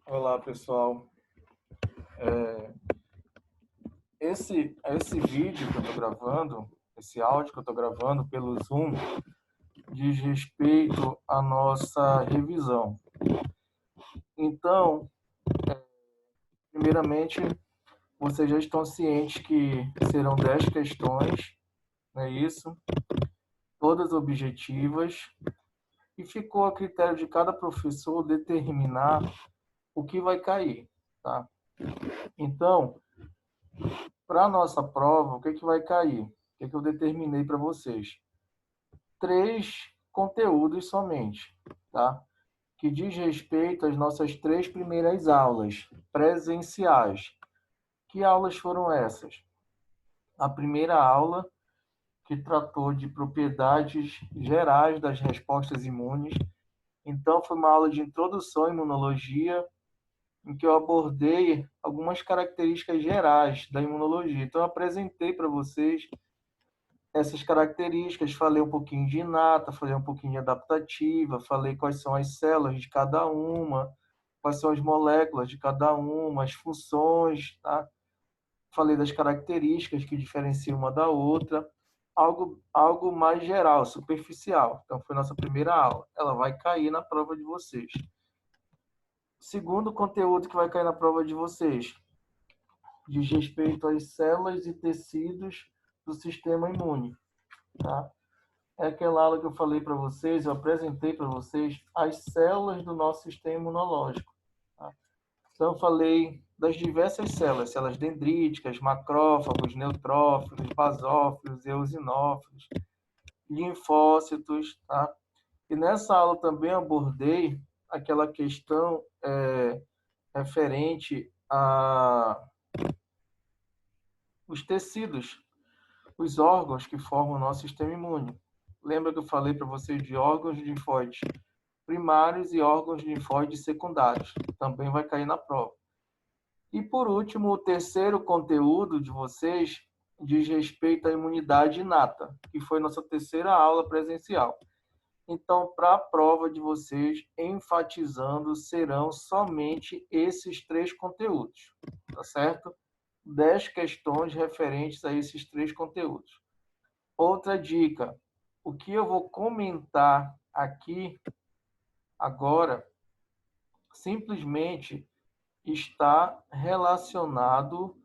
Olá, pessoal. Esse vídeo que eu estou gravando, esse áudio que eu estou gravando pelo Zoom, diz respeito à nossa revisão. Então, primeiramente, vocês já estão cientes que serão 10 questões, não é isso? Todas objetivas, e ficou a critério de cada professor determinar o que vai cair, tá? Então, para a nossa prova, o que vai cair? O que eu determinei para vocês? 3 conteúdos somente, tá? Que diz respeito às nossas 3 primeiras aulas presenciais. Que aulas foram essas? A primeira aula, que tratou de propriedades gerais das respostas imunes. Então, foi uma aula de introdução à imunologia, em que eu abordei algumas características gerais da imunologia. Então, eu apresentei para vocês essas características, falei um pouquinho de inata, falei um pouquinho de adaptativa, falei quais são as células de cada uma, quais são as moléculas de cada uma, as funções, tá? Falei das características que diferenciam uma da outra, algo mais geral, superficial. Então, foi nossa primeira aula. Ela vai cair na prova de vocês. Segundo conteúdo que vai cair na prova de vocês, diz respeito às células e tecidos do sistema imune, tá? É aquela aula que eu falei para vocês, eu apresentei para vocês as células do nosso sistema imunológico. Tá? Então, eu falei das diversas células, células dendríticas, macrófagos, neutrófilos, basófilos, eosinófilos, linfócitos. Tá? E nessa aula também abordei aquela questão referente a os tecidos, os órgãos que formam o nosso sistema imune. Lembra que eu falei para vocês de órgãos linfóides primários e órgãos linfóides secundários. Também vai cair na prova. E, por último, o terceiro conteúdo de vocês diz respeito à imunidade inata, que foi nossa terceira aula presencial. Então, para a prova de vocês, enfatizando, serão somente esses 3 conteúdos, tá certo? 10 questões referentes a esses 3 conteúdos. Outra dica, o que eu vou comentar aqui agora simplesmente está relacionado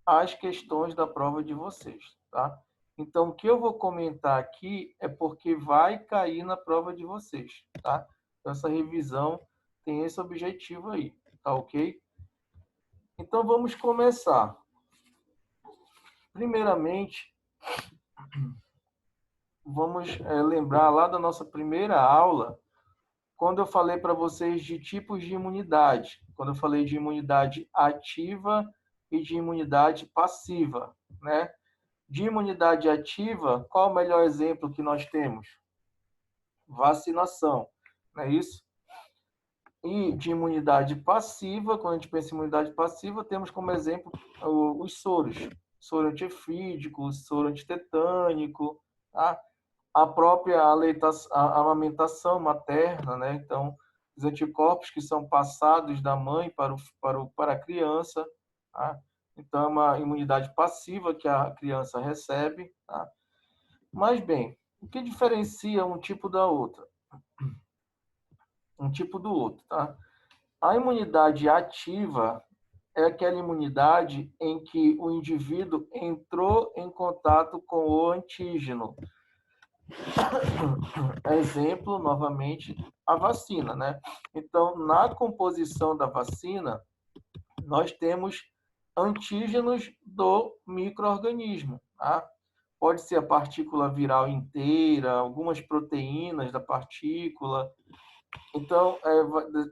às questões da prova de vocês, tá? Então, o que eu vou comentar aqui é porque vai cair na prova de vocês, tá? Então, essa revisão tem esse objetivo aí, tá ok? Então, vamos começar. Primeiramente, vamos lembrar lá da nossa primeira aula, quando eu falei para vocês de tipos de imunidade, quando eu falei de imunidade ativa e de imunidade passiva, né? De imunidade ativa, qual o melhor exemplo que nós temos? Vacinação, não é isso? E de imunidade passiva, quando a gente pensa em imunidade passiva, temos como exemplo os soros. Soro antiefídico, soro antitetânico, tá? A própria a amamentação materna, né? Então, os anticorpos que são passados da mãe para a criança, tá? Então, é uma imunidade passiva que a criança recebe, tá? Mas, bem, o que diferencia um tipo da outra? Um tipo do outro, tá? A imunidade ativa é aquela imunidade em que o indivíduo entrou em contato com o antígeno. Exemplo, novamente, a vacina, né? Então, na composição da vacina, nós temos antígenos do micro-organismo, tá? Pode ser a partícula viral inteira, algumas proteínas da partícula. Então,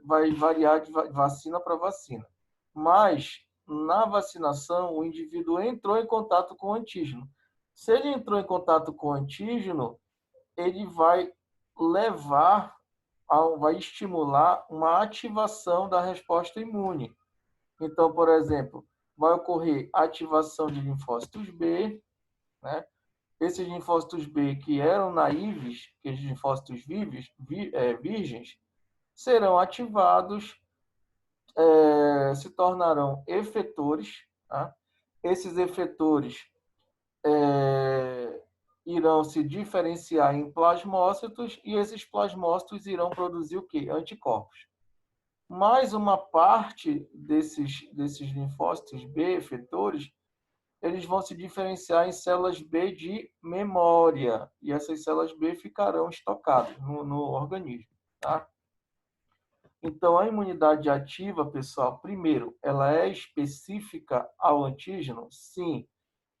vai variar de vacina para vacina. Mas, na vacinação, o indivíduo entrou em contato com o antígeno. Se ele entrou em contato com o antígeno, ele vai vai estimular uma ativação da resposta imune. Então, por exemplo, vai ocorrer ativação de linfócitos B, né? Esses linfócitos B que eram naíves, aqueles linfócitos virgens, serão ativados se tornarão efetores, tá? Esses efetores irão se diferenciar em plasmócitos e esses plasmócitos irão produzir o quê? Anticorpos. Mais uma parte desses linfócitos B, efetores, eles vão se diferenciar em células B de memória. E essas células B ficarão estocadas no organismo. Tá? Então, a imunidade ativa, pessoal, primeiro, ela é específica ao antígeno? Sim.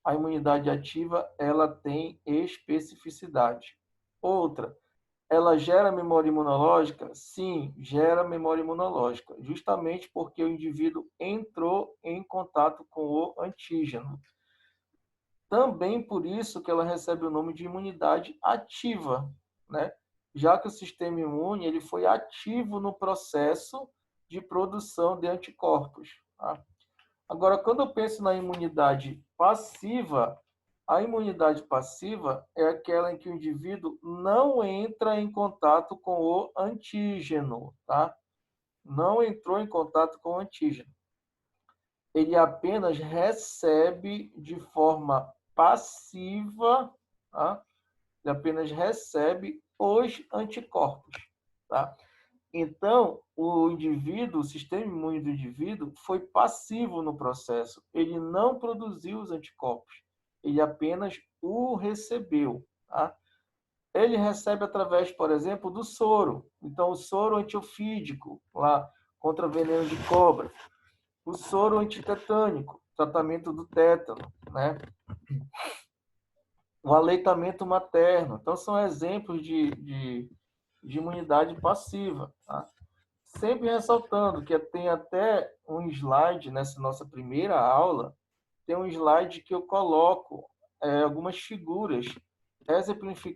A imunidade ativa, ela tem especificidade. Outra, ela gera memória imunológica? Sim, gera memória imunológica, justamente porque o indivíduo entrou em contato com o antígeno. Também por isso que ela recebe o nome de imunidade ativa, né? Já que o sistema imune ele foi ativo no processo de produção de anticorpos. Tá? Agora, quando eu penso na imunidade passiva, a imunidade passiva é aquela em que o indivíduo não entra em contato com o antígeno, tá? Não entrou em contato com o antígeno. Ele apenas recebe de forma passiva, tá? Ele apenas recebe os anticorpos, tá? Então, o indivíduo, o sistema imune do indivíduo foi passivo no processo. Ele não produziu os anticorpos. Ele apenas o recebeu, tá? Ele recebe através, por exemplo, do soro. Então, o soro antiofídico, lá, contra veneno de cobra. O soro antitetânico, tratamento do tétano, né? O aleitamento materno. Então, são exemplos de imunidade passiva, tá? Sempre ressaltando que tem até um slide nessa nossa primeira aula, tem um slide que eu coloco algumas figuras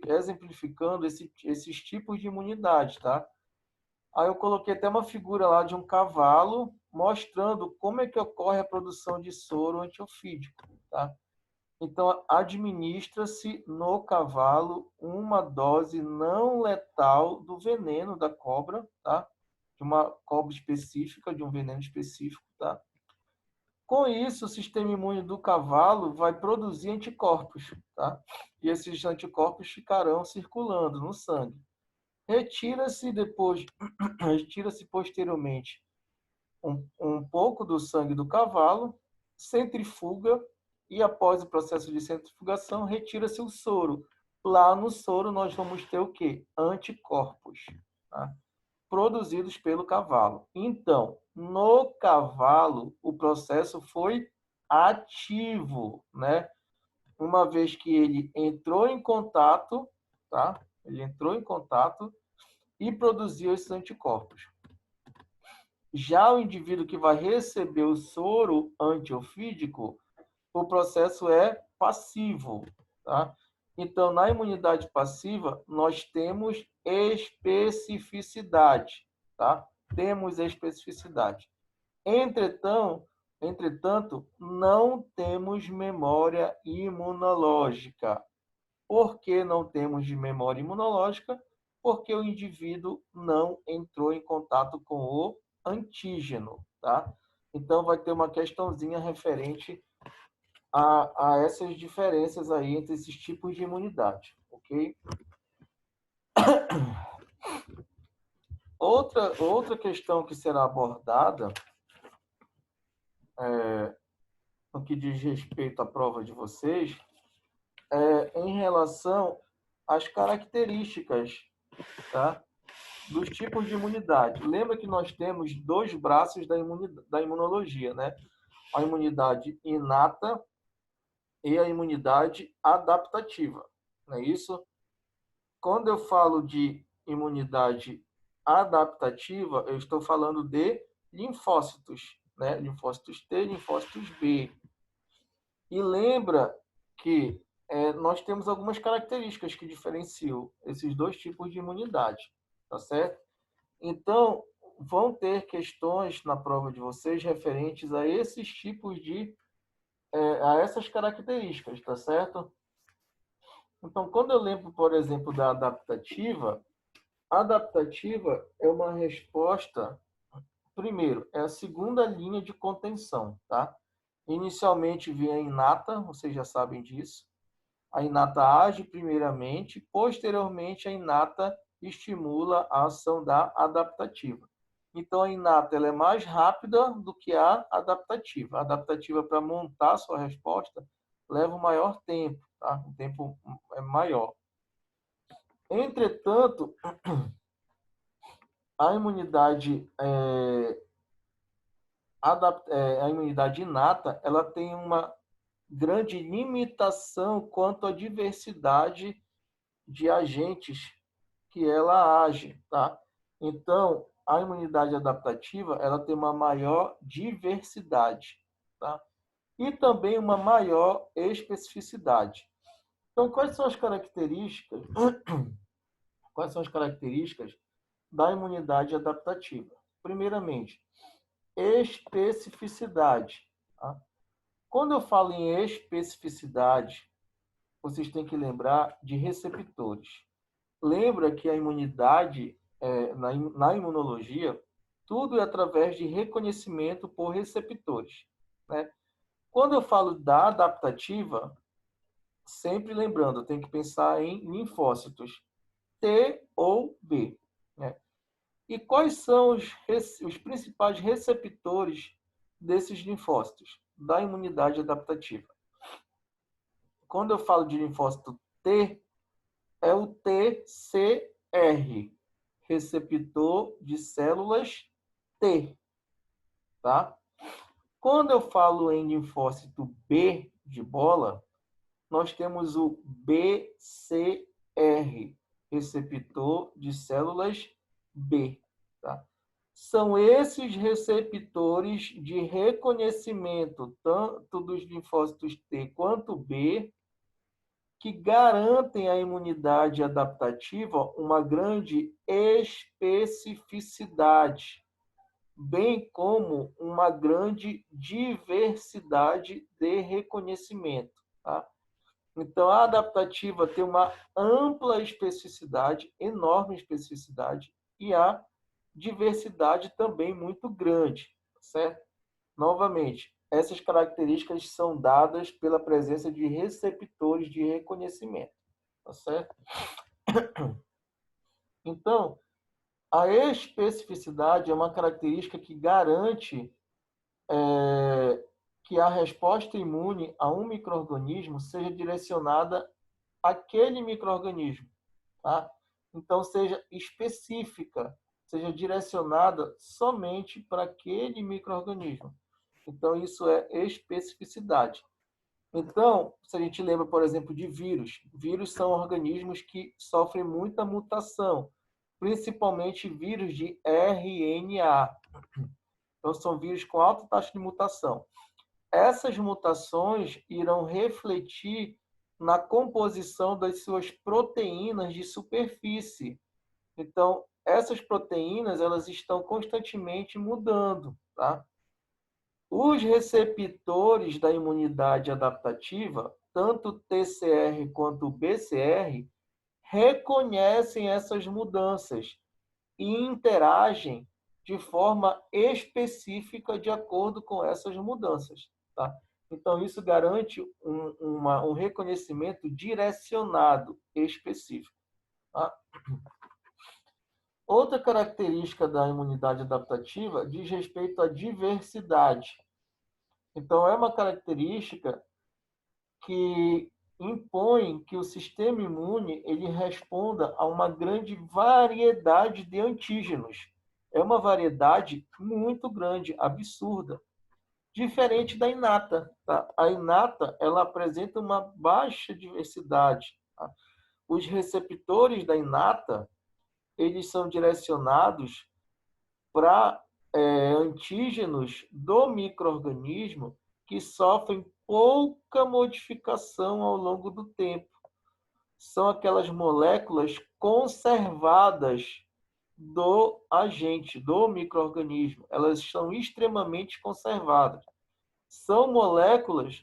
exemplificando esses tipos de imunidade, tá? Aí eu coloquei até uma figura lá de um cavalo mostrando como é que ocorre a produção de soro antiofídico, tá? Então, administra-se no cavalo uma dose não letal do veneno da cobra, tá? De uma cobra específica, de um veneno específico, tá? Com isso, o sistema imune do cavalo vai produzir anticorpos, tá? E esses anticorpos ficarão circulando no sangue. Retira-se posteriormente um pouco do sangue do cavalo, centrifuga e após o processo de centrifugação, retira-se o soro. Lá no soro nós vamos ter o quê? Anticorpos, tá? Produzidos pelo cavalo. Então, no cavalo, o processo foi ativo, né? Uma vez que ele entrou em contato, tá? Ele entrou em contato e produziu esses anticorpos. Já o indivíduo que vai receber o soro antiofídico, o processo é passivo, tá? Então, na imunidade passiva, nós temos especificidade, tá? Temos especificidade. Entretanto, não temos memória imunológica. Por que não temos de memória imunológica? Porque o indivíduo não entrou em contato com o antígeno, tá? Então, vai ter uma questãozinha referente a essas diferenças aí entre esses tipos de imunidade, ok? Outra questão que será abordada no que diz respeito à prova de vocês é em relação às características, tá? Dos tipos de imunidade. Lembra que nós temos dois braços da imunologia, né? A imunidade inata e a imunidade adaptativa, não é isso? Quando eu falo de imunidade adaptativa, eu estou falando de linfócitos, né? Linfócitos T, linfócitos B. E lembra que nós temos algumas características que diferenciam esses dois tipos de imunidade, tá certo? Então, vão ter questões na prova de vocês referentes a esses tipos a essas características, tá certo? Então, quando eu lembro, por exemplo, da adaptativa, a adaptativa é uma resposta primeiro, é a segunda linha de contenção, tá? Inicialmente vem a inata, vocês já sabem disso. A inata age primeiramente, posteriormente a inata estimula a ação da adaptativa. Então, a inata ela é mais rápida do que a adaptativa. A adaptativa, para montar a sua resposta, leva um maior tempo, tá? Um tempo é maior. Entretanto, a imunidade a imunidade inata, ela tem uma grande limitação quanto à diversidade de agentes que ela age, tá? Então, a imunidade adaptativa, ela tem uma maior diversidade, tá? E também uma maior especificidade. Então, quais são as características? Quais são as características da imunidade adaptativa? Primeiramente, especificidade. Tá? Quando eu falo em especificidade, vocês têm que lembrar de receptores. Lembra que a imunidade, na imunologia, tudo é através de reconhecimento por receptores. Né? Quando eu falo da adaptativa, sempre lembrando, eu tenho que pensar em linfócitos T ou B. Né? E quais são os principais receptores desses linfócitos da imunidade adaptativa? Quando eu falo de linfócito T, é o TCR, receptor de células T, tá? Quando eu falo em linfócito B de bola, nós temos o BCR, receptor de células B, tá? São esses receptores de reconhecimento, tanto dos linfócitos T quanto B, que garantem à imunidade adaptativa uma grande especificidade, bem como uma grande diversidade de reconhecimento. Tá? Então, a adaptativa tem uma ampla especificidade, enorme especificidade, e a diversidade também muito grande, certo? Novamente, essas características são dadas pela presença de receptores de reconhecimento, tá certo? Então, a especificidade é uma característica que garante que a resposta imune a um micro-organismo seja direcionada àquele micro-organismo, tá? Então, seja específica, seja direcionada somente para aquele micro-organismo. Então, isso é especificidade. Então, se a gente lembra, por exemplo, de vírus são organismos que sofrem muita mutação, principalmente vírus de RNA. Então, são vírus com alta taxa de mutação. Essas mutações irão refletir na composição das suas proteínas de superfície. Então, essas proteínas, elas estão constantemente mudando, tá? Os receptores da imunidade adaptativa, tanto TCR quanto BCR, reconhecem essas mudanças e interagem de forma específica de acordo com essas mudanças. Tá? Então, isso garante um reconhecimento direcionado, específico. Tá? Outra característica da imunidade adaptativa diz respeito à diversidade. Então, é uma característica que impõe que o sistema imune ele responda a uma grande variedade de antígenos. É uma variedade muito grande, absurda, diferente da inata. Tá? A inata ela apresenta uma baixa diversidade. Tá? Os receptores da inata eles são direcionados para antígenos do micro-organismo que sofrem pouca modificação ao longo do tempo. São aquelas moléculas conservadas do agente, do micro-organismo. Elas são extremamente conservadas. São moléculas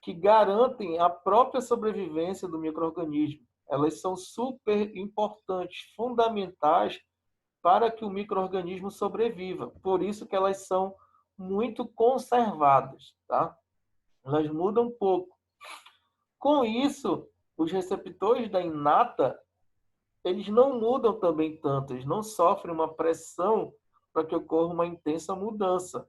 que garantem a própria sobrevivência do micro-organismo. Elas são super importantes, fundamentais para que o micro-organismo sobreviva. Por isso que elas são muito conservadas, tá? Elas mudam pouco. Com isso, os receptores da inata, eles não mudam também tanto, eles não sofrem uma pressão para que ocorra uma intensa mudança.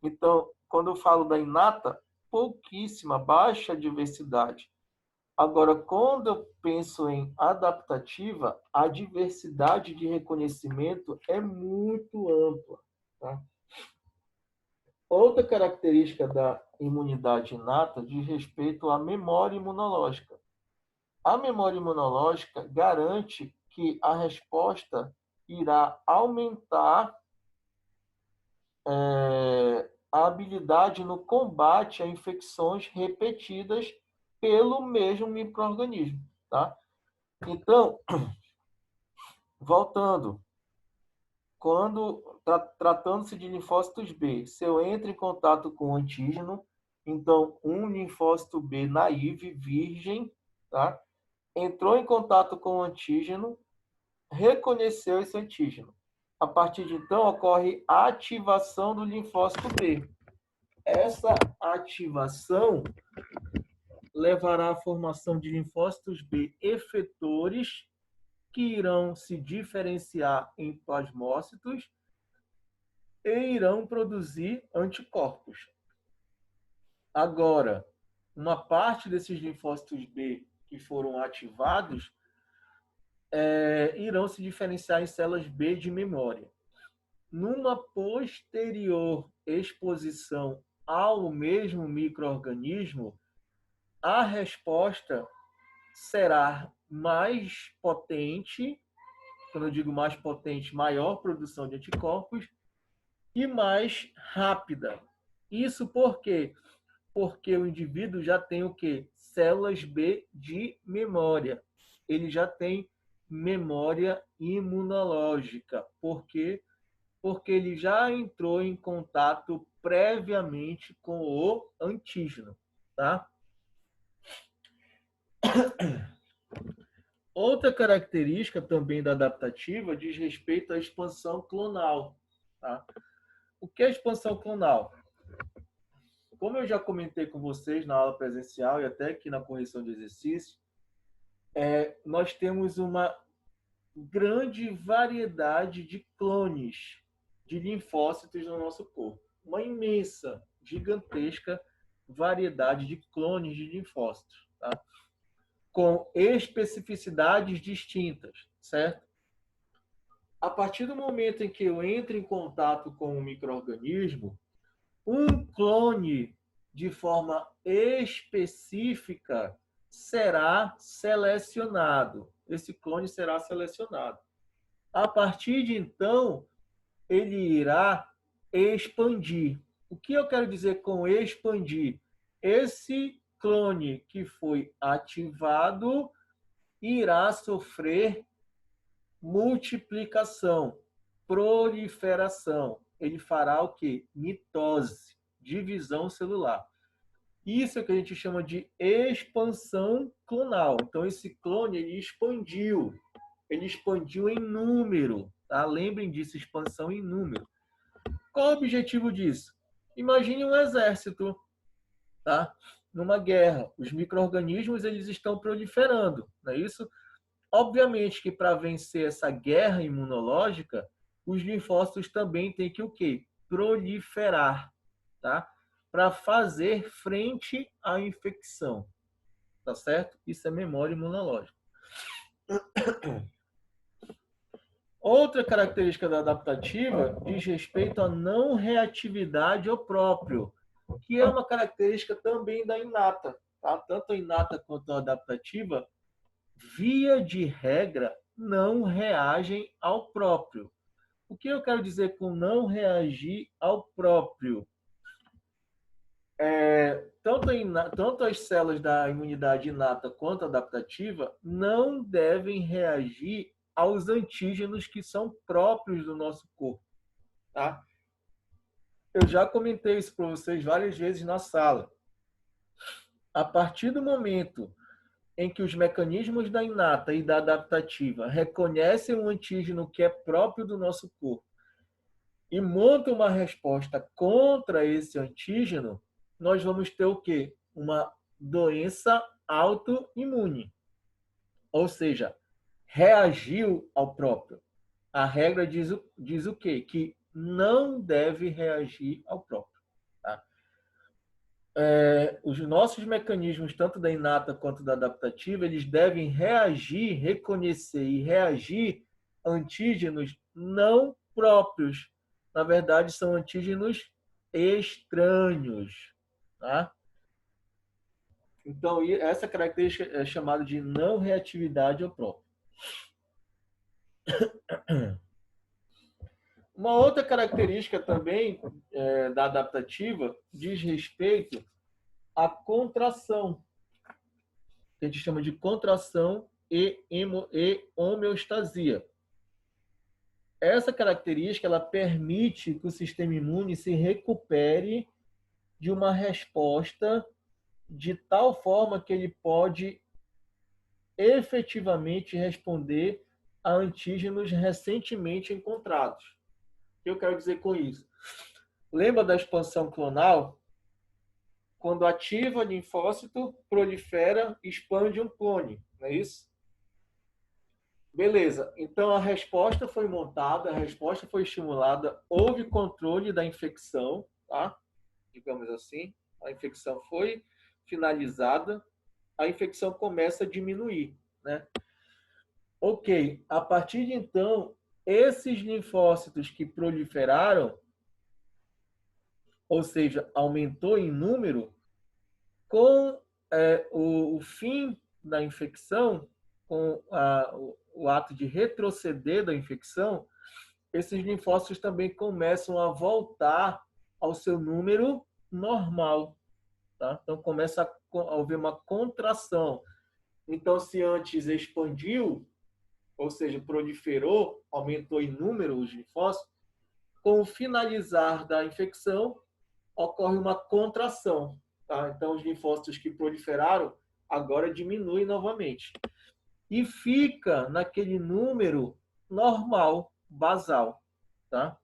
Então, quando eu falo da inata, pouquíssima, baixa diversidade. Agora, quando eu penso em adaptativa, a diversidade de reconhecimento é muito ampla. Tá? Outra característica da imunidade inata diz respeito à memória imunológica. A memória imunológica garante que a resposta irá aumentar a habilidade no combate a infecções repetidas pelo mesmo micro-organismo. Tá? Então, voltando, tratando-se de linfócitos B, se eu entro em contato com o antígeno, então um linfócito B naive, virgem, tá? Entrou em contato com o antígeno, reconheceu esse antígeno. A partir de então, ocorre a ativação do linfócito B. Essa ativação levará à formação de linfócitos B efetores, que irão se diferenciar em plasmócitos e irão produzir anticorpos. Agora, uma parte desses linfócitos B que foram ativados irão se diferenciar em células B de memória. Numa posterior exposição ao mesmo micro-organismo, a resposta será mais potente, quando eu digo mais potente, maior produção de anticorpos, e mais rápida. Isso por quê? Porque o indivíduo já tem o quê? Células B de memória. Ele já tem memória imunológica. Por quê? Porque ele já entrou em contato previamente com o antígeno, tá? Outra característica também da adaptativa diz respeito à expansão clonal, tá? O que é expansão clonal? Como eu já comentei com vocês na aula presencial e até aqui na correção de exercício, nós temos uma grande variedade de clones de linfócitos no nosso corpo. Uma imensa, gigantesca variedade de clones de linfócitos, tá? Com especificidades distintas, certo? A partir do momento em que eu entro em contato com um micro-organismo, um clone de forma específica será selecionado. Esse clone será selecionado. A partir de então, ele irá expandir. O que eu quero dizer com expandir? Esse clone que foi ativado irá sofrer multiplicação, proliferação. Ele fará o quê? Mitose, divisão celular. Isso é o que a gente chama de expansão clonal. Então, esse clone ele expandiu em número. Tá? Lembrem disso, expansão em número. Qual o objetivo disso? Imagine um exército, tá? Numa guerra. Os micro-organismos eles estão proliferando, não é isso? Obviamente que para vencer essa guerra imunológica, os linfócitos também têm que o quê? Proliferar, tá? Para fazer frente à infecção, tá certo? Isso é memória imunológica. Outra característica da adaptativa diz respeito à não reatividade ao próprio, que é uma característica também da inata, tá? Tanto a inata quanto a adaptativa, via de regra, não reagem ao próprio. O que eu quero dizer com não reagir ao próprio? Tanto as células da imunidade inata quanto adaptativa não devem reagir aos antígenos que são próprios do nosso corpo. Tá? Eu já comentei isso para vocês várias vezes na sala. A partir do momento em que os mecanismos da inata e da adaptativa reconhecem um antígeno que é próprio do nosso corpo e montam uma resposta contra esse antígeno, nós vamos ter o quê? Uma doença autoimune. Ou seja, reagiu ao próprio. A regra diz o quê? Que não deve reagir ao próprio. Tá? Os nossos mecanismos, tanto da inata quanto da adaptativa, eles devem reagir, reconhecer e reagir a antígenos não próprios. Na verdade, são antígenos estranhos. Tá? Então, essa característica é chamada de não reatividade ao próprio. Uma outra característica também da adaptativa diz respeito à contração, que a gente chama de contração e homeostasia. Essa característica ela permite que o sistema imune se recupere de uma resposta de tal forma que ele pode efetivamente responder a antígenos recentemente encontrados. O que eu quero dizer com isso? Lembra da expansão clonal? Quando ativa linfócito, prolifera, expande um clone, não é isso? Beleza, então a resposta foi montada, a resposta foi estimulada, houve controle da infecção, tá? Digamos assim, a infecção foi finalizada, a infecção começa a diminuir, né? Ok, a partir de então, esses linfócitos que proliferaram, ou seja, aumentou em número, com o fim da infecção, com o ato de retroceder da infecção, esses linfócitos também começam a voltar ao seu número normal. Tá? Então, começa a haver uma contração. Então, se antes expandiu, ou seja, proliferou, aumentou em número os linfócitos, com o finalizar da infecção, ocorre uma contração. Tá? Então, os linfócitos que proliferaram agora diminuem novamente. E fica naquele número normal, basal. Tá?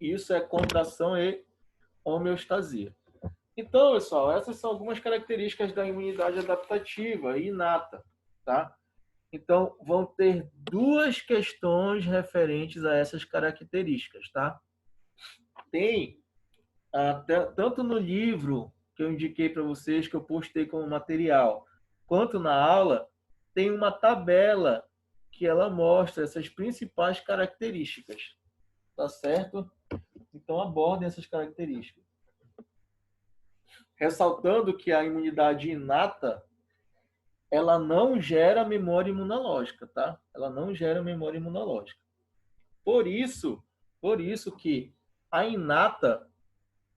Isso é contração e homeostasia. Então, pessoal, essas são algumas características da imunidade adaptativa e inata. Tá? Então, vão ter duas questões referentes a essas características. Tá? Tem tanto no livro que eu indiquei para vocês, que eu postei como material, quanto na aula, tem uma tabela que ela mostra essas principais características. Tá certo? Então, abordem essas características. Ressaltando que a imunidade inata, ela não gera memória imunológica, tá? Ela não gera memória imunológica. Por isso que a inata,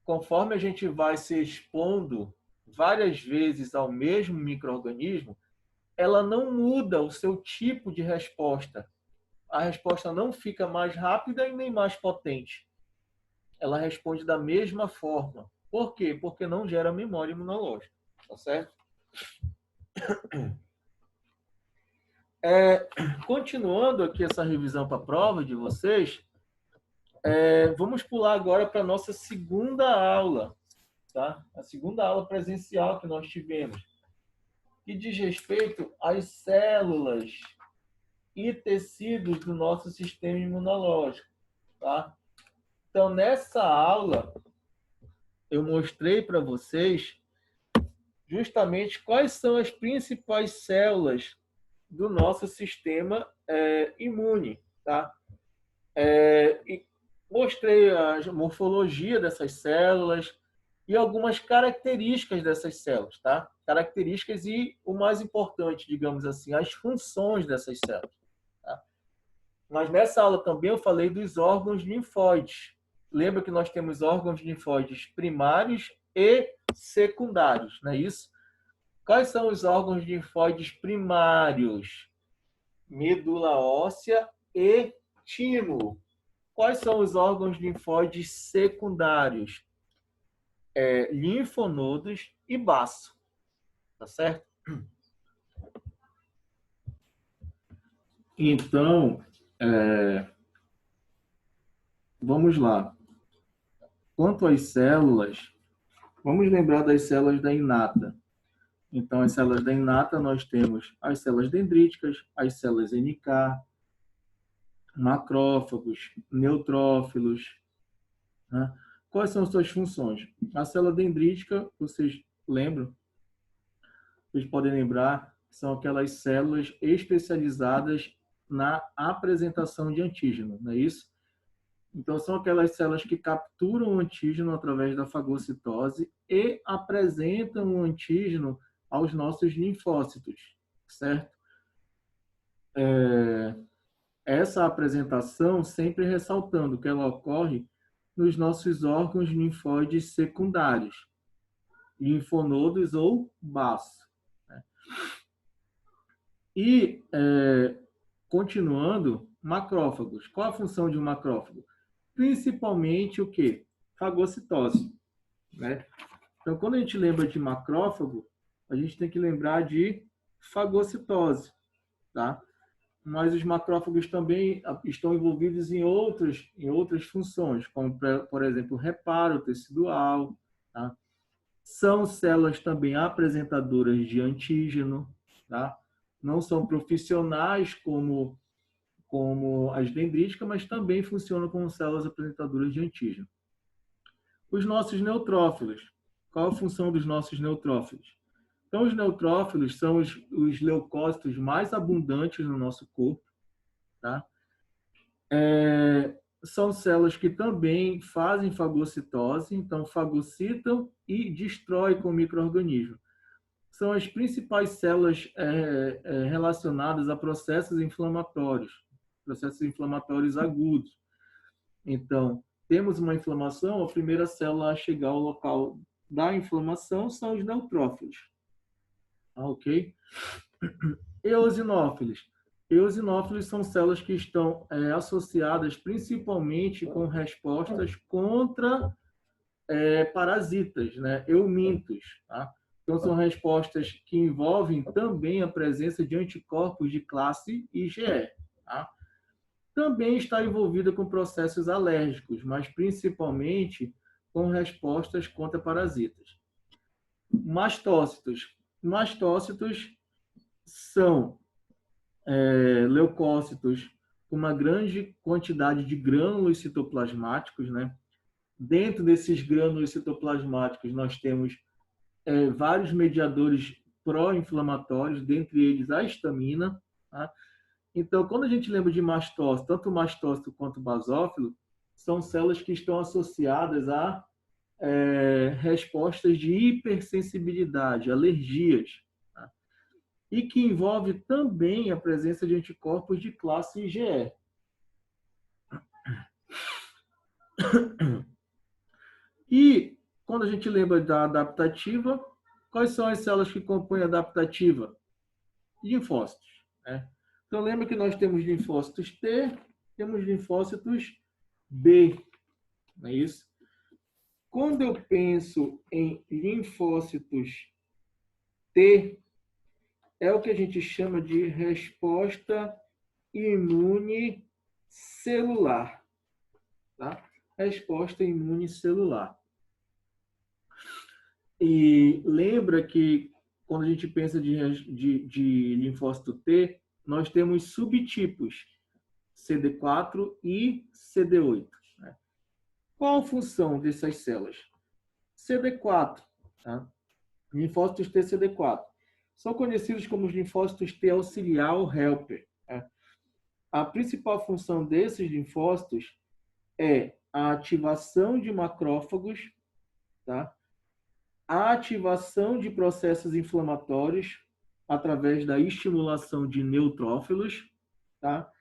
conforme a gente vai se expondo várias vezes ao mesmo micro-organismo, ela não muda o seu tipo de resposta. A resposta não fica mais rápida e nem mais potente. Ela responde da mesma forma. Por quê? Porque não gera memória imunológica. Tá certo? Continuando aqui essa revisão para a prova de vocês, vamos pular agora para a nossa segunda aula. Tá? A segunda aula presencial que nós tivemos, que diz respeito às células e tecidos do nosso sistema imunológico. Tá? Então, nessa aula, eu mostrei para vocês justamente quais são as principais células do nosso sistema imune. Tá? E mostrei a morfologia dessas células e algumas características dessas células, tá? Características e, o mais importante, digamos assim, as funções dessas células. Tá? Mas nessa aula também eu falei dos órgãos linfóides. Lembra que nós temos órgãos linfóides primários e secundários, não é isso? Quais são os órgãos linfóides primários? Medula óssea e timo. Quais são os órgãos linfóides secundários? Linfonodos e baço. Tá certo? Então, vamos lá. Quanto às células, vamos lembrar das células da inata. Então, as células da inata, nós temos as células dendríticas, as células NK, macrófagos, neutrófilos, né? Quais são suas funções? A célula dendrítica, vocês lembram? Vocês podem lembrar, são aquelas células especializadas na apresentação de antígeno, não é isso? Então, são aquelas células que capturam o antígeno através da fagocitose e apresentam o antígeno aos nossos linfócitos, certo? Essa apresentação sempre ressaltando que ela ocorre nos nossos órgãos linfóides secundários, linfonodos ou baço. E, continuando, macrófagos. Qual a função de um macrófago? Principalmente o quê? Fagocitose, né? Então, quando a gente lembra de macrófago, a gente tem que lembrar de fagocitose, tá? Mas os macrófagos também estão envolvidos em outras funções, como, por exemplo, reparo tecidual, tá? São células também apresentadoras de antígeno, tá? Não são profissionais como as dendríticas, mas também funcionam como células apresentadoras de antígeno. Os nossos neutrófilos. Qual a função dos nossos neutrófilos? Então, os neutrófilos são os leucócitos mais abundantes no nosso corpo, tá? São células que também fazem fagocitose, então fagocitam e destroem com o micro-organismo. São as principais células relacionadas a processos inflamatórios agudos. Então, temos uma inflamação, a primeira célula a chegar ao local da inflamação são os neutrófilos. Ok? Eosinófilos. Eosinófilos são células que estão associadas principalmente com respostas contra parasitas, né? Eumintos. Tá? Então, são respostas que envolvem também a presença de anticorpos de classe IgE. Tá? Também está envolvida com processos alérgicos, mas principalmente com respostas contra parasitas. Mastócitos. Mastócitos são leucócitos com uma grande quantidade de grânulos citoplasmáticos, né? Dentro desses grânulos citoplasmáticos, nós temos vários mediadores pró-inflamatórios, dentre eles a histamina. Tá? Então, quando a gente lembra de mastócito, tanto o mastócito quanto o basófilo, são células que estão associadas a respostas de hipersensibilidade, alergias, tá? E que envolve também a presença de anticorpos de classe IgE. E quando a gente lembra da adaptativa, quais são as células que compõem a adaptativa? Linfócitos, né? Então, lembra que nós temos linfócitos T, temos linfócitos B, não é isso? Quando eu penso em linfócitos T, é o que a gente chama de resposta imune celular, tá? Resposta imune celular. E lembra que quando a gente pensa de linfócito T, nós temos subtipos CD4 e CD8. Né? Qual a função dessas células? CD4, tá? Linfócitos T CD4. São conhecidos como os linfócitos T auxiliar ou helper. Tá? A principal função desses linfócitos é a ativação de macrófagos, tá? A ativação de processos inflamatórios através da estimulação de neutrófilos, tá?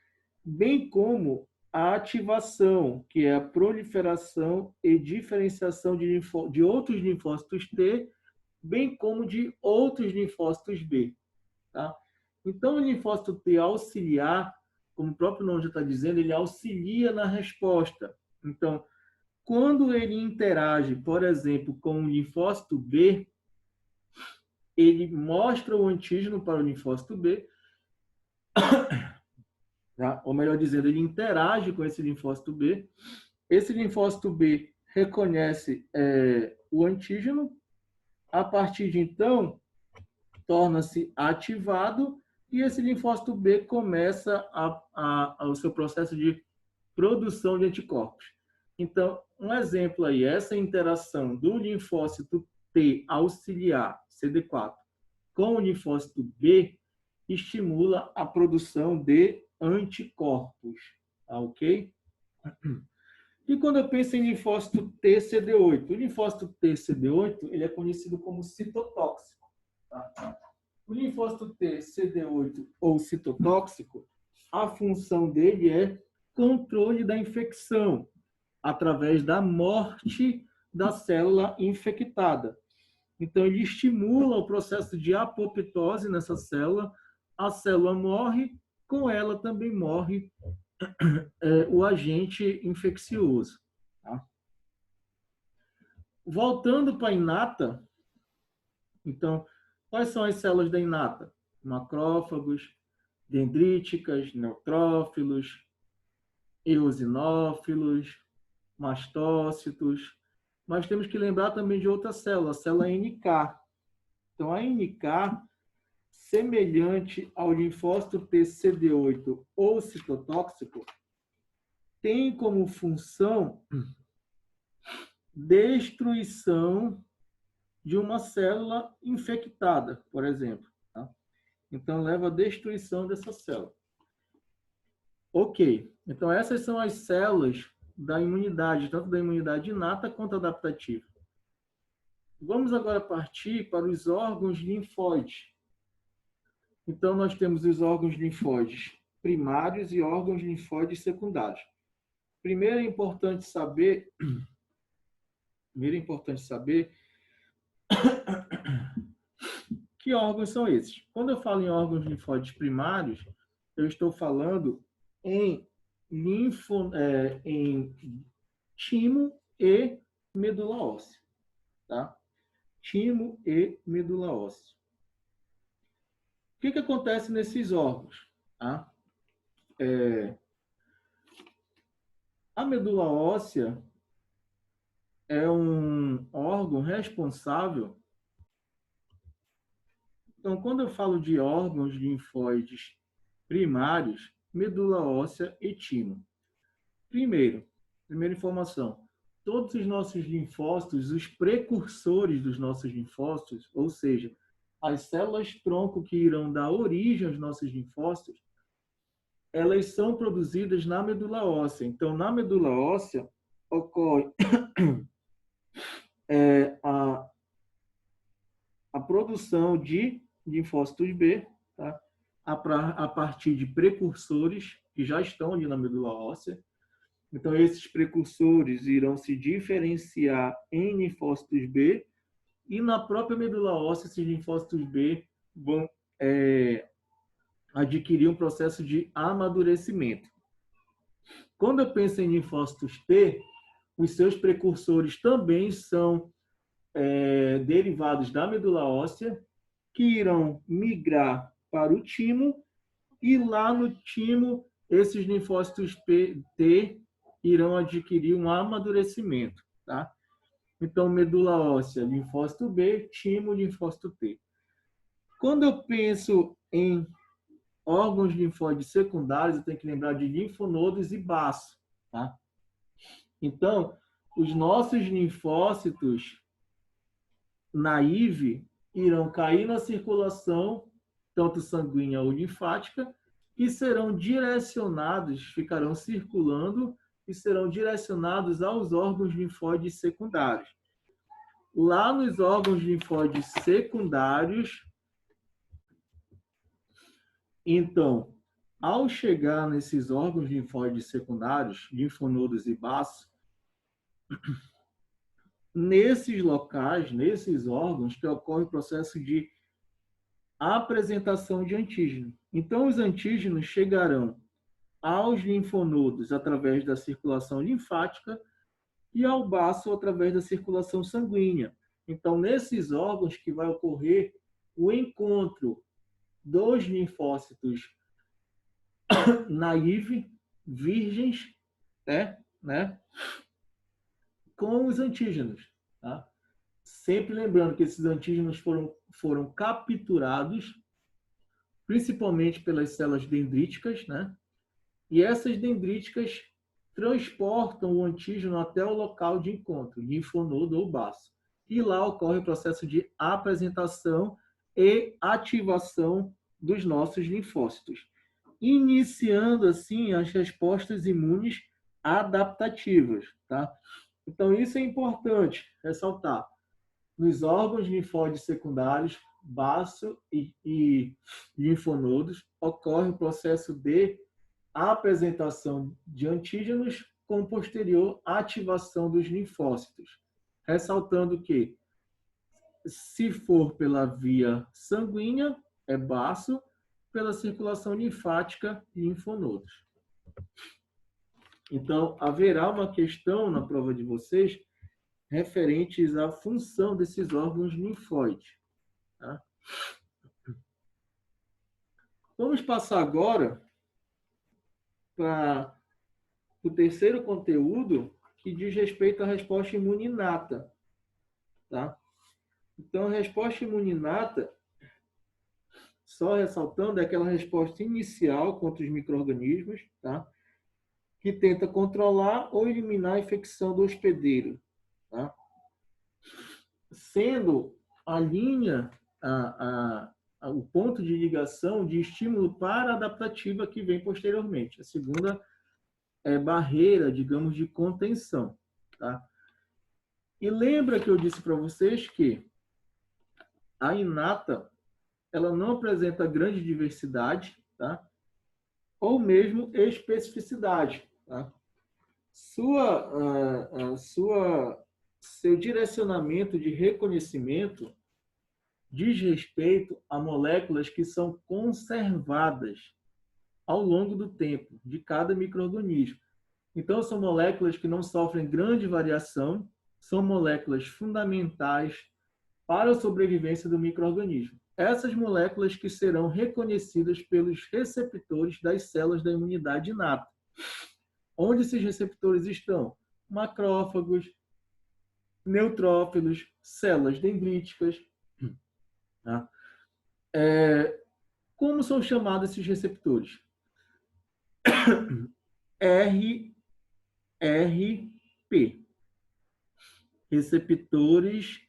Bem como a ativação, que é a proliferação e diferenciação de outros linfócitos T, bem como de outros linfócitos B. Tá? Então, o linfócito T auxiliar, como o próprio nome já está dizendo, ele auxilia na resposta. Então, quando ele interage, por exemplo, com o linfócito B, ele mostra o antígeno para o linfócito B tá? Ou melhor dizendo, ele interage com esse linfócito B. Esse linfócito B reconhece o antígeno. A partir de então, torna-se ativado e esse linfócito B começa o seu processo de produção de anticorpos. Então, um exemplo aí, essa interação do linfócito T auxiliar, CD4, com o linfócito B, estimula a produção de anticorpos, tá, ok? E quando eu penso em linfócito T-CD8, o linfócito T-CD8 ele é conhecido como citotóxico. Tá? O linfócito T-CD8 ou citotóxico, a função dele é controle da infecção através da morte da célula infectada. Então, ele estimula o processo de apoptose nessa célula, a célula morre, com ela também morre o agente infeccioso. Tá? Voltando para a inata, então, quais são as células da inata? Macrófagos, dendríticas, neutrófilos, eosinófilos, mastócitos. Mas temos que lembrar também de outra célula, a célula NK. Então, a NK, semelhante ao linfócito TCD8 ou citotóxico, tem como função destruição de uma célula infectada, por exemplo. Tá? Então, leva à destruição dessa célula. Ok. Então, essas são as células da imunidade, tanto da imunidade inata quanto adaptativa. Vamos agora partir para os órgãos linfóides. Então, nós temos os órgãos linfóides primários e órgãos linfóides secundários. Primeiro é importante saber que órgãos são esses. Quando eu falo em órgãos linfóides primários, eu estou falando em timo e medula óssea. Tá? Timo e medula óssea. O que acontece nesses órgãos? Tá? A medula óssea é um órgão responsável. Então, quando eu falo de órgãos linfóides primários, medula óssea e timo. Primeira informação, todos os nossos linfócitos, os precursores dos nossos linfócitos, ou seja, as células-tronco que irão dar origem aos nossos linfócitos, elas são produzidas na medula óssea. Então, na medula óssea, ocorre a produção de linfócitos B, tá? a partir de precursores que já estão ali na medula óssea. Então, esses precursores irão se diferenciar em linfócitos B e na própria medula óssea, esses linfócitos B vão adquirir um processo de amadurecimento. Quando eu penso em linfócitos T, os seus precursores também são derivados da medula óssea, que irão migrar para o timo, e lá no timo, esses linfócitos T irão adquirir um amadurecimento. Tá? Então, medula óssea, linfócito B, timo, linfócito T. Quando eu penso em órgãos linfóides secundários, eu tenho que lembrar de linfonodos e baço. Tá? Então, os nossos linfócitos naive irão cair na circulação, tanto sanguínea ou linfática, e serão direcionados, ficarão circulando e serão direcionados aos órgãos linfóides secundários. Lá nos órgãos linfóides secundários, então, ao chegar nesses órgãos linfóides secundários, linfonodos e baço, nesses locais, nesses órgãos, que ocorre o processo de apresentação de antígeno. Então, os antígenos chegarão aos linfonodos através da circulação linfática e ao baço através da circulação sanguínea. Então, nesses órgãos que vai ocorrer o encontro dos linfócitos naive, virgens, né, com os antígenos. Tá? Sempre lembrando que esses antígenos foram capturados principalmente pelas células dendríticas, né? E essas dendríticas transportam o antígeno até o local de encontro, linfonodo ou baço. E lá ocorre o processo de apresentação e ativação dos nossos linfócitos, iniciando assim as respostas imunes adaptativas, tá? Então isso é importante ressaltar. Nos órgãos linfóides secundários, baço e linfonodos, ocorre o processo de apresentação de antígenos com posterior ativação dos linfócitos. Ressaltando que, se for pela via sanguínea, é baço, pela circulação linfática, linfonodos. Então, haverá uma questão na prova de vocês referentes à função desses órgãos linfóides. Tá? Vamos passar agora para o terceiro conteúdo, que diz respeito à resposta imune inata. Tá? Então, a resposta imune inata, só ressaltando, é aquela resposta inicial contra os micro-organismos, tá? Que tenta controlar ou eliminar a infecção do hospedeiro. Tá? Sendo a linha, o ponto de ligação de estímulo para adaptativa que vem posteriormente. A segunda é barreira, digamos, de contenção. Tá? E lembra que eu disse para vocês que a inata ela não apresenta grande diversidade, tá? Ou mesmo especificidade. Tá? Seu direcionamento de reconhecimento diz respeito a moléculas que são conservadas ao longo do tempo de cada micro-organismo. Então, são moléculas que não sofrem grande variação, são moléculas fundamentais para a sobrevivência do micro-organismo. Essas moléculas que serão reconhecidas pelos receptores das células da imunidade inata. Onde esses receptores estão? Macrófagos, neutrófilos, células dendríticas. Tá? Como são chamados esses receptores? RRP. Receptores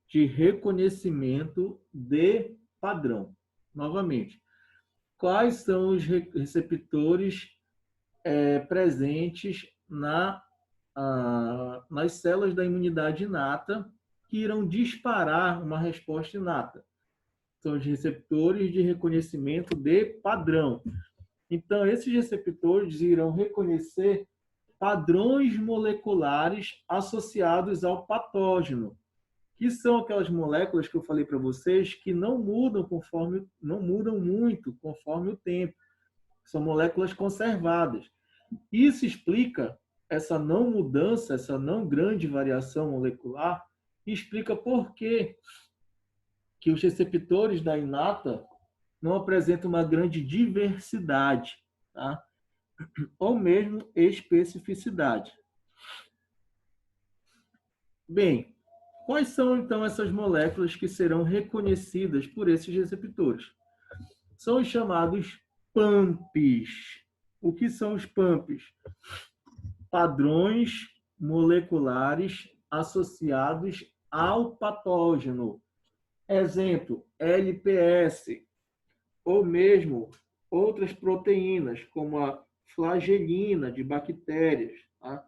de reconhecimento de padrão. Novamente, quais são os receptores presentes nas células da imunidade inata que irão disparar uma resposta inata? São os receptores de reconhecimento de padrão. Então, esses receptores irão reconhecer padrões moleculares associados ao patógeno, que são aquelas moléculas que eu falei para vocês que não mudam muito conforme o tempo. São moléculas conservadas. Isso explica essa não mudança, essa não grande variação molecular, e explica por que os receptores da inata não apresentam uma grande diversidade, tá? Ou mesmo especificidade. Bem, quais são então essas moléculas que serão reconhecidas por esses receptores? São os chamados PAMPs. O que são os PAMPs? Padrões moleculares associados ao patógeno. Exemplo, LPS, ou mesmo outras proteínas, como a flagelina de bactérias, tá?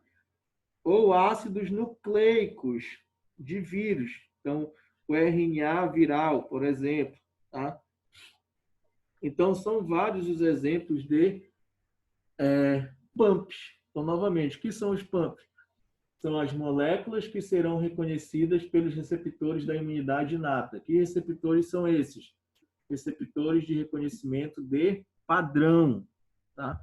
Ou ácidos nucleicos de vírus, então o RNA viral, por exemplo. Tá? Então, são vários os exemplos de PAMPs. Então, novamente, o que são os PAMPs? São as moléculas que serão reconhecidas pelos receptores da imunidade inata. Que receptores são esses? Receptores de reconhecimento de padrão. Tá?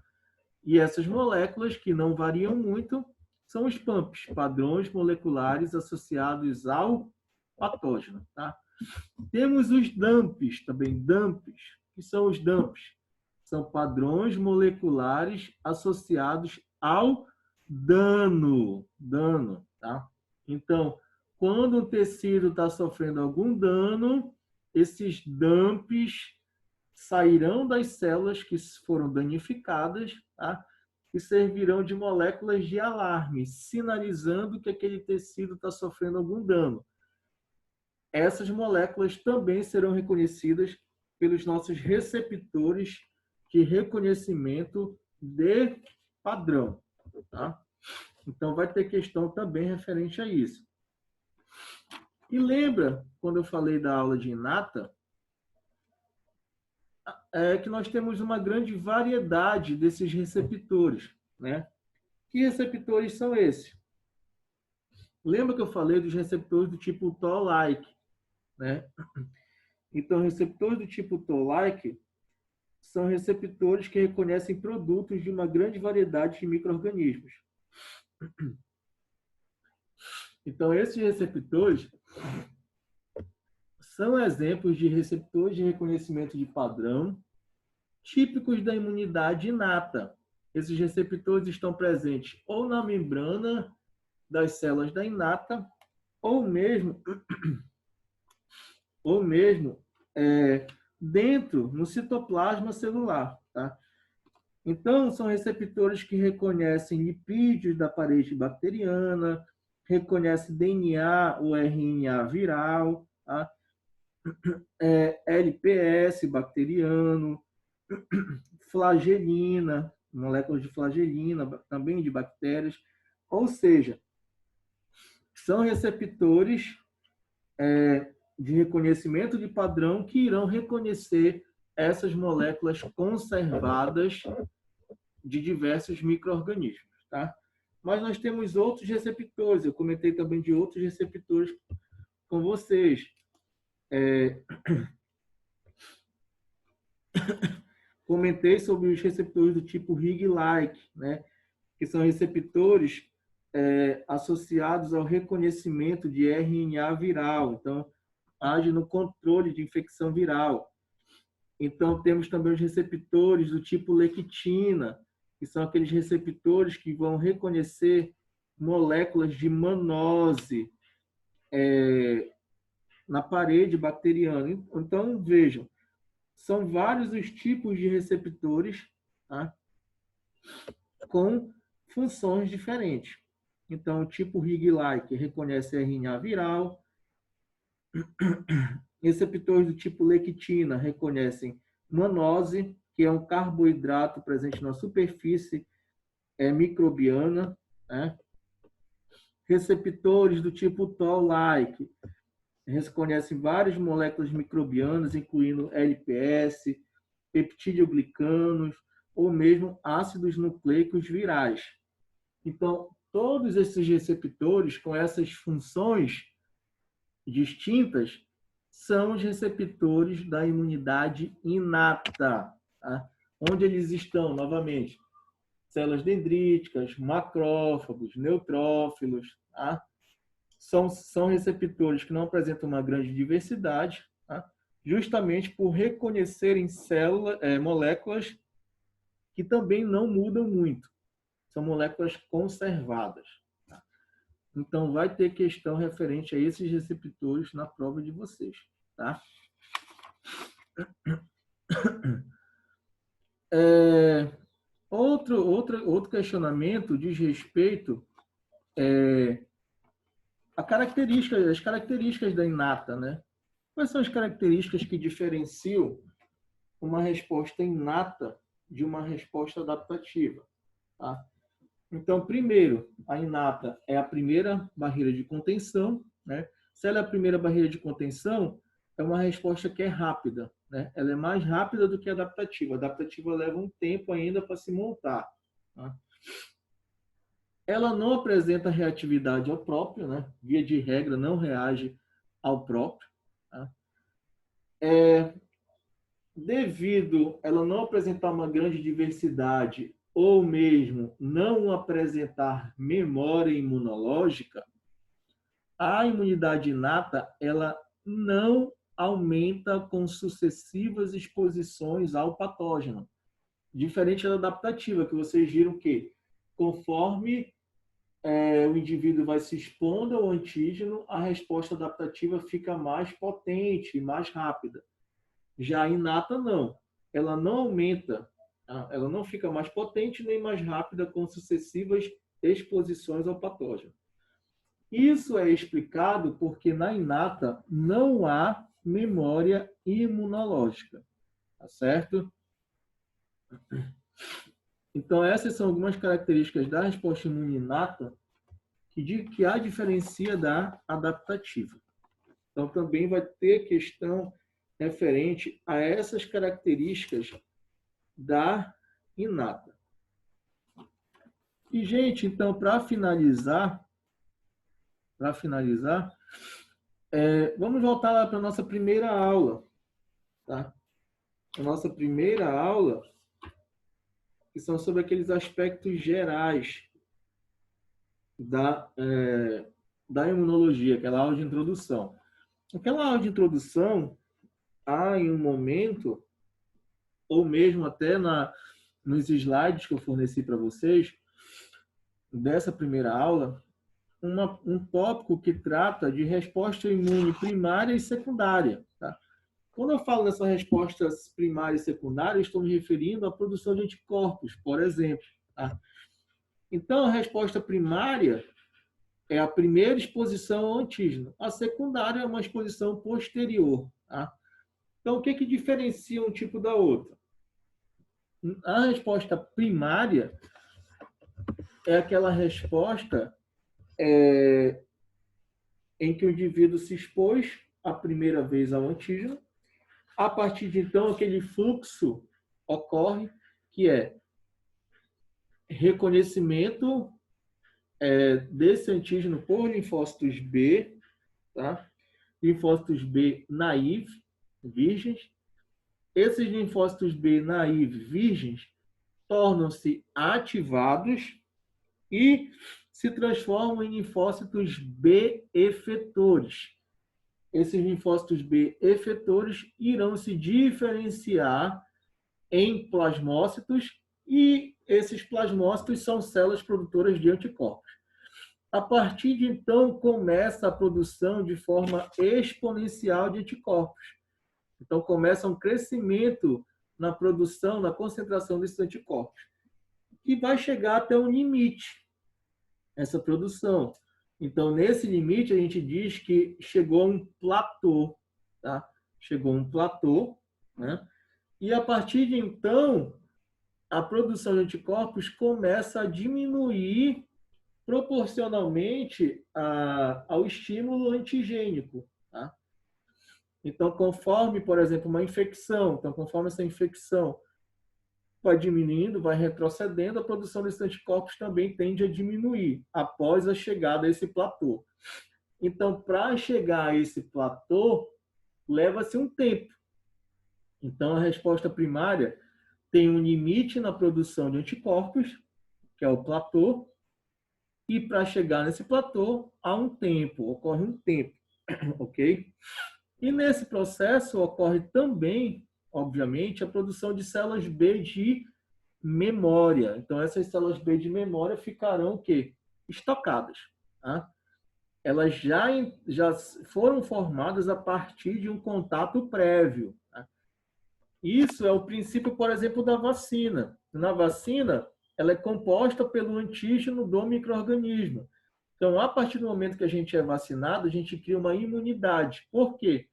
E essas moléculas, que não variam muito, são os PAMPs, padrões moleculares associados ao patógeno. Tá? Temos os DAMPs, também DAMPs. O que são os DAMPs? São padrões moleculares associados ao dano, tá? Então, quando o tecido está sofrendo algum dano, esses dumps sairão das células que foram danificadas, tá? E servirão de moléculas de alarme, sinalizando que aquele tecido está sofrendo algum dano. Essas moléculas também serão reconhecidas pelos nossos receptores de reconhecimento de padrão, tá? Então, vai ter questão também referente a isso. E lembra, quando eu falei da aula de Inata, que nós temos uma grande variedade desses receptores, né? Que receptores são esses? Lembra que eu falei dos receptores do tipo Toll-like, né? Então, receptores do tipo Toll-like são receptores que reconhecem produtos de uma grande variedade de micro-organismos. Então, esses receptores são exemplos de receptores de reconhecimento de padrão típicos da imunidade inata. Esses receptores estão presentes ou na membrana das células da inata, ou mesmo dentro, no citoplasma celular. Tá? Então, são receptores que reconhecem lipídios da parede bacteriana, reconhecem DNA ou RNA viral, tá? LPS bacteriano, flagelina, moléculas de flagelina, também de bactérias. Ou seja, são receptores de reconhecimento de padrão que irão reconhecer essas moléculas conservadas de diversos micro-organismos, tá? Mas nós temos outros receptores, eu comentei também de outros receptores com vocês. Comentei sobre os receptores do tipo Hig-like, né? Que são receptores associados ao reconhecimento de RNA viral. Então, age no controle de infecção viral. Então, temos também os receptores do tipo lectina, que são aqueles receptores que vão reconhecer moléculas de mannose na parede bacteriana. Então, vejam, são vários os tipos de receptores, tá? Com funções diferentes. Então, o tipo Hig-like reconhece RNA viral. Receptores do tipo lectina reconhecem mannose, que é um carboidrato presente na superfície microbiana. Né? Receptores do tipo Toll-like reconhecem várias moléculas microbianas, incluindo LPS, peptidoglicanos ou mesmo ácidos nucleicos virais. Então, todos esses receptores com essas funções distintas são os receptores da imunidade inata, tá? Onde eles estão, novamente, células dendríticas, macrófagos, neutrófilos, tá? São receptores que não apresentam uma grande diversidade, tá? Justamente por reconhecerem moléculas que também não mudam muito. São moléculas conservadas. Tá? Então, vai ter questão referente a esses receptores na prova de vocês. Tá? Outro questionamento diz respeito as características da inata, né? Quais são as características que diferenciam uma resposta inata de uma resposta adaptativa? Tá? Então, primeiro, a inata é a primeira barreira de contenção, né? Se ela é a primeira barreira de contenção, é uma resposta que é rápida, né? Ela é mais rápida do que a adaptativa. A adaptativa leva um tempo ainda para se montar. Tá? Ela não apresenta reatividade ao próprio, né? Via de regra, não reage ao próprio. Tá? Devido ela não apresentar uma grande diversidade ou mesmo não apresentar memória imunológica, a imunidade inata ela não aumenta com sucessivas exposições ao patógeno. Diferente da adaptativa, que vocês viram que conforme o indivíduo vai se expondo ao antígeno, a resposta adaptativa fica mais potente e mais rápida. Já a inata, não. Ela não aumenta, tá? Ela não fica mais potente nem mais rápida com sucessivas exposições ao patógeno. Isso é explicado porque na inata não há memória imunológica, tá certo? Então, essas são algumas características da resposta imune inata que a diferencia da adaptativa. Então, também vai ter questão referente a essas características da inata. E, gente, então, para finalizar, vamos voltar lá para a nossa primeira aula, tá? A nossa primeira aula, que são sobre aqueles aspectos gerais da imunologia, aquela aula de introdução. Aquela aula de introdução, há em um momento, ou mesmo até nos slides que eu forneci para vocês, dessa primeira aula, um tópico que trata de resposta imune primária e secundária. Tá? Quando eu falo nessa resposta primária e secundária, estou me referindo à produção de anticorpos, por exemplo. Tá? Então, a resposta primária é a primeira exposição ao antígeno. A secundária é uma exposição posterior. Tá? Então, o que diferencia um tipo da outra? A resposta primária é aquela resposta em que o indivíduo se expôs a primeira vez ao antígeno. A partir de então, aquele fluxo ocorre, que é reconhecimento desse antígeno por linfócitos B, tá? Linfócitos B naive, virgens. Esses linfócitos B naive, virgens, tornam-se ativados e se transformam em linfócitos B efetores. Esses linfócitos B efetores irão se diferenciar em plasmócitos e esses plasmócitos são células produtoras de anticorpos. A partir de então, começa a produção de forma exponencial de anticorpos. Então, começa um crescimento na produção, na concentração desses anticorpos. E vai chegar até um limite, essa produção. Então, nesse limite, a gente diz que chegou a um platô. Tá? Chegou a um platô, né? E a partir de então, a produção de anticorpos começa a diminuir proporcionalmente ao estímulo antigênico. Tá? Então, conforme, por exemplo, uma infecção, então, conforme essa infecção vai diminuindo, vai retrocedendo, a produção desses anticorpos também tende a diminuir após a chegada a esse platô. Então, para chegar a esse platô, leva-se um tempo. Então, a resposta primária tem um limite na produção de anticorpos, que é o platô, e para chegar nesse platô, há um tempo, ocorre um tempo, ok? E nesse processo ocorre também, obviamente, a produção de células B de memória. Então, essas células B de memória ficarão o quê? Estocadas. Tá? Elas já foram formadas a partir de um contato prévio. Tá? Isso é o princípio, por exemplo, da vacina. Na vacina, ela é composta pelo antígeno do micro-organismo. Então, a partir do momento que a gente é vacinado, a gente cria uma imunidade. Por quê?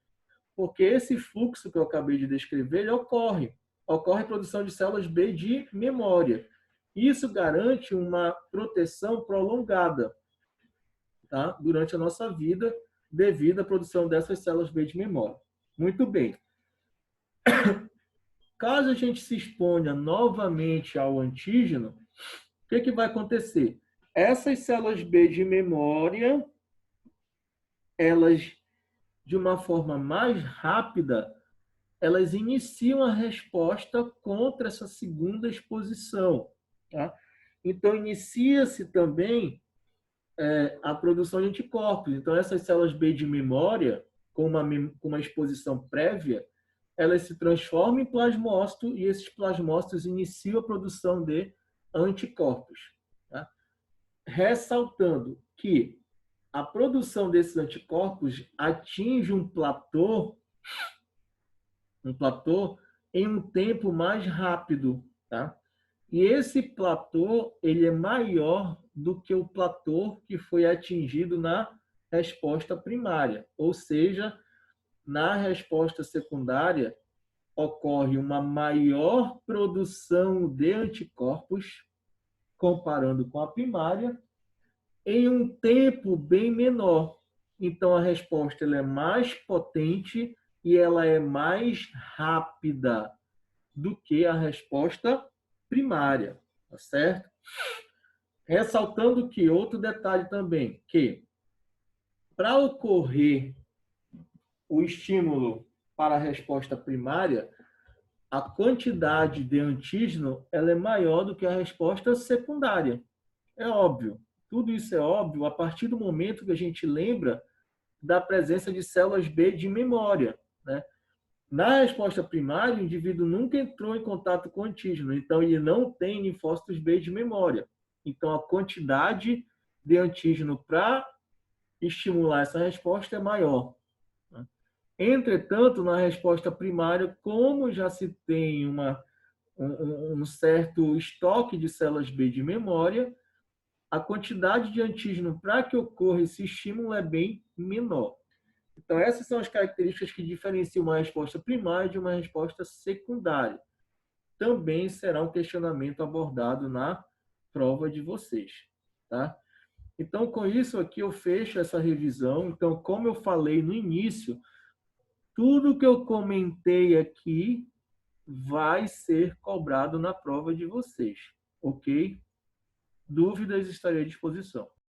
Porque esse fluxo que eu acabei de descrever, ele ocorre. Ocorre a produção de células B de memória. Isso garante uma proteção prolongada, tá? Durante a nossa vida, devido à produção dessas células B de memória. Muito bem. Caso a gente se exponha novamente ao antígeno, o que vai acontecer? Essas células B de memória, elas, de uma forma mais rápida, elas iniciam a resposta contra essa segunda exposição. Tá? Então, inicia-se também a produção de anticorpos. Então, essas células B de memória, com uma exposição prévia, elas se transformam em plasmócito e esses plasmócitos iniciam a produção de anticorpos. Tá? Ressaltando que a produção desses anticorpos atinge um platô em um tempo mais rápido, tá? E esse platô, ele é maior do que o platô que foi atingido na resposta primária, ou seja, na resposta secundária ocorre uma maior produção de anticorpos comparando com a primária em um tempo bem menor. Então a resposta ela é mais potente e ela é mais rápida do que a resposta primária, tá certo? Ressaltando que outro detalhe também, que para ocorrer o estímulo para a resposta primária, a quantidade de antígeno ela é maior do que a resposta secundária. É óbvio. Tudo isso é óbvio a partir do momento que a gente lembra da presença de células B de memória, né? Na resposta primária, o indivíduo nunca entrou em contato com o antígeno, então ele não tem linfócitos B de memória. Então a quantidade de antígeno para estimular essa resposta é maior. Entretanto, na resposta primária, como já se tem um certo estoque de células B de memória, a quantidade de antígeno para que ocorra esse estímulo é bem menor. Então, essas são as características que diferenciam uma resposta primária de uma resposta secundária. Também será um questionamento abordado na prova de vocês, tá? Então, com isso aqui eu fecho essa revisão. Então, como eu falei no início, tudo que eu comentei aqui vai ser cobrado na prova de vocês, ok? Dúvidas, estarei à disposição.